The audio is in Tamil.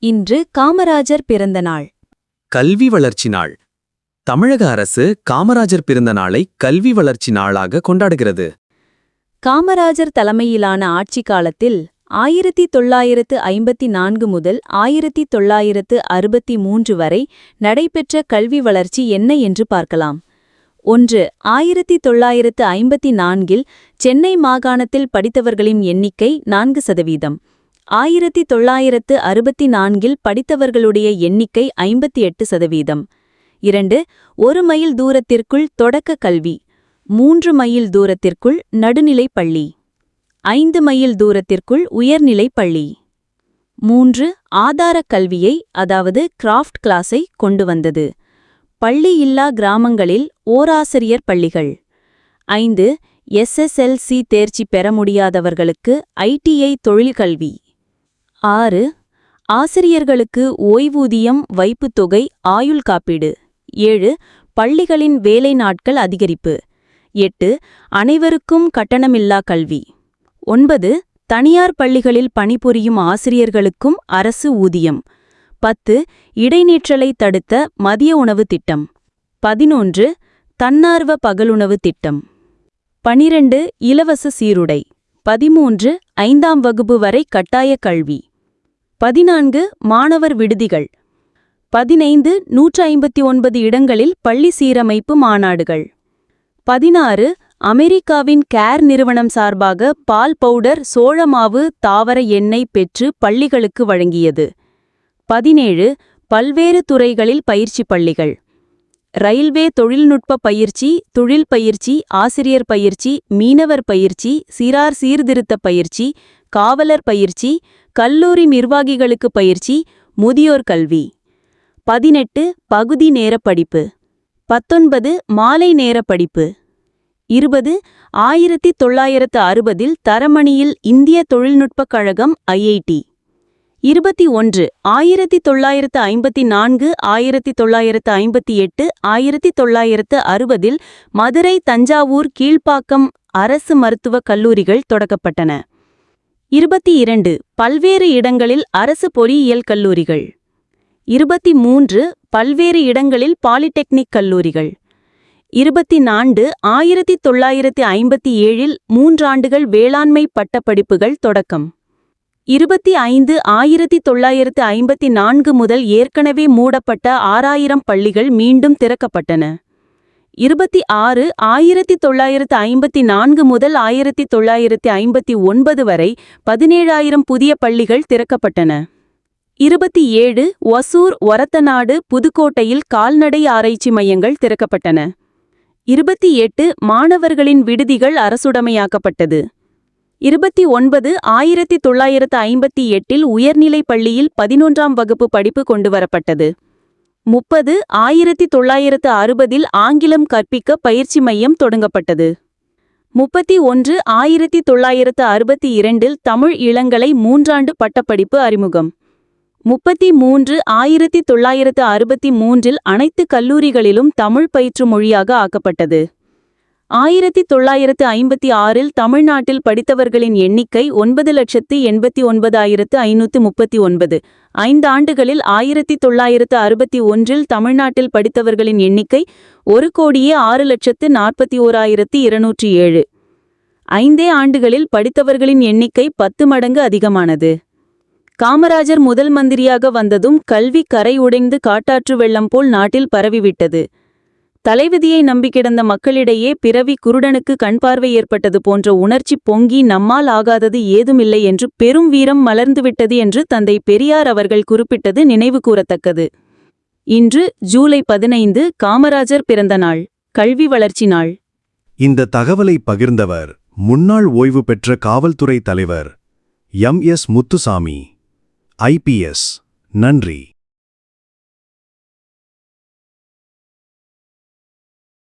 இன்று காமராஜர் பிறந்த நாள். கல்வி வளர்ச்சி நாள். தமிழக அரசு காமராஜர் பிறந்த நாளை கல்வி வளர்ச்சி நாளாக கொண்டாடுகிறது. காமராஜர் தலைமையிலான ஆட்சி காலத்தில் 1954 முதல் 1963 வரை நடைபெற்ற கல்வி வளர்ச்சி என்ன என்று பார்க்கலாம். 1. 1954இல் சென்னை மாகாணத்தில் படித்தவர்களின் எண்ணிக்கை 4%. 1964இல் படித்தவர்களுடைய எண்ணிக்கை 58%. 2. 1 மைல் தூரத்திற்குள் தொடக்க கல்வி, 3 மைல் தூரத்திற்குள் நடுநிலைப் பள்ளி, 5 மைல் தூரத்திற்குள் உயர்நிலைப் பள்ளி. 3. ஆதாரக் கல்வியை, அதாவது கிராஃப்ட் கிளாஸை கொண்டு வந்தது. பள்ளி இல்லா கிராமங்களில் ஓராசிரியர் பள்ளிகள். 5. SSLC தேர்ச்சி பெற முடியாதவர்களுக்கு ITI தொழில்கல்வி. 6. ஆசிரியர்களுக்கு ஓய்வூதியம், வைப்புத்தொகை, ஆயுள் காப்பீடு. 7. பள்ளிகளின் வேலை நாட்கள் அதிகரிப்பு. 8. அனைவருக்கும் கட்டணமில்லா கல்வி. 9. தனியார் பள்ளிகளில் பணிபுரியும் ஆசிரியர்களுக்கும் அரசு ஊதியம். 10. இடைநிற்றலை தடுத்த மதிய உணவு திட்டம். 11. தன்னார்வ பகலுணவு திட்டம். 12. இலவச சீருடை. 13. 5ஆம் வகுப்பு வரை கட்டாய கல்வி. 14. மாணவர் விடுதிகள். 15. 159 இடங்களில் பள்ளி சீரமைப்பு மாநாடுகள். 16. அமெரிக்காவின் கேர் நிறுவனம் சார்பாக பால் பவுடர், சோளமாவு, தாவர எண்ணெய் பெற்று பள்ளிகளுக்கு வழங்கியது. 17. பல்வேறு துறைகளில் பயிற்சி பள்ளிகள். ரயில்வே தொழில்நுட்ப பயிற்சி, தொழில் பயிற்சி, ஆசிரியர் பயிற்சி, மீனவர் பயிற்சி, சிறார் சீர்திருத்த பயிற்சி, காவலர் பயிற்சி, கல்லூரி நிர்வாகிகளுக்கு பயிற்சி, முதியோர் கல்வி. 18. பகுதி நேர படிப்பு. 19. மாலை நேர படிப்பு. 20. 1960இல் தரமணியில் இந்திய தொழில்நுட்பக் கழகம் IIT. 21. 1954, 1958, 1960இல் மதுரை, தஞ்சாவூர், கீழ்ப்பாக்கம் அரசு மருத்துவக் கல்லூரிகள் தொடங்கப்பட்டன. 22. பல்வேறு இடங்களில் அரசு பொறியியல் கல்லூரிகள். 23. பல்வேறு இடங்களில் பாலிடெக்னிக் கல்லூரிகள். 24. 1957இல் 3 ஆண்டுகள் வேளாண்மை பட்டப்படிப்புகள் தொடக்கம். 25. 1954 முதல் ஏற்கனவே மூடப்பட்ட 6000 பள்ளிகள் மீண்டும் திறக்கப்பட்டன. 26. 1954 முதல் 1959 வரை 17000 புதிய பள்ளிகள் திறக்கப்பட்டன. 27. ஒசூர், ஒரத்தநாடு, புதுக்கோட்டையில் கால்நடை ஆராய்ச்சி மையங்கள் திறக்கப்பட்டன. 28. மாணவர்களின் விடுதிகள் அரசுடைமையாக்கப்பட்டது. 29. 1958இல் உயர்நிலைப் பள்ளியில் 11ஆம் வகுப்பு படிப்பு கொண்டுவரப்பட்டது. 30. 1960இல் ஆங்கிலம் கற்பிக்க பயிற்சி மையம் தொடங்கப்பட்டது. 31. 1962இல் தமிழ் இளங்கலை 3ஆண்டு பட்டப்படிப்பு அறிமுகம். 33. 1963இல் அனைத்து கல்லூரிகளிலும் தமிழ் பயிற்று மொழியாக ஆக்கப்பட்டது. 1956இல் தமிழ்நாட்டில் படித்தவர்களின் எண்ணிக்கை 9,89,539. 5 ஆண்டுகளில் 1961இல் தமிழ்நாட்டில் படித்தவர்களின் எண்ணிக்கை 1,06,41,207. 5 ஆண்டுகளில் படித்தவர்களின் எண்ணிக்கை 10 மடங்கு அதிகமானது. காமராஜர் முதல் மந்திரியாக வந்ததும் கல்வி கரை உடைந்து காட்டாற்று வெள்ளம் போல் நாட்டில் பரவிவிட்டது. தலைவிதியை நம்பி கிடந்த மக்களிடையே பிறவி குருடனுக்கு கண்பார்வை ஏற்பட்டது போன்ற உணர்ச்சி பொங்கி நம்மால் ஆகாதது ஏதுமில்லை என்று பெரும் வீரம் மலர்ந்துவிட்டது என்று தந்தை பெரியார் அவர்கள் குறிப்பிட்டது நினைவு கூறத்தக்கது. இன்று ஜூலை 15 காமராஜர் பிறந்த நாள், கல்வி வளர்ச்சி நாள். இந்த தகவலை பகிர்ந்தவர் முன்னாள் ஓய்வு பெற்ற காவல்துறை தலைவர் MS முத்துசாமி, IPS. நன்றி.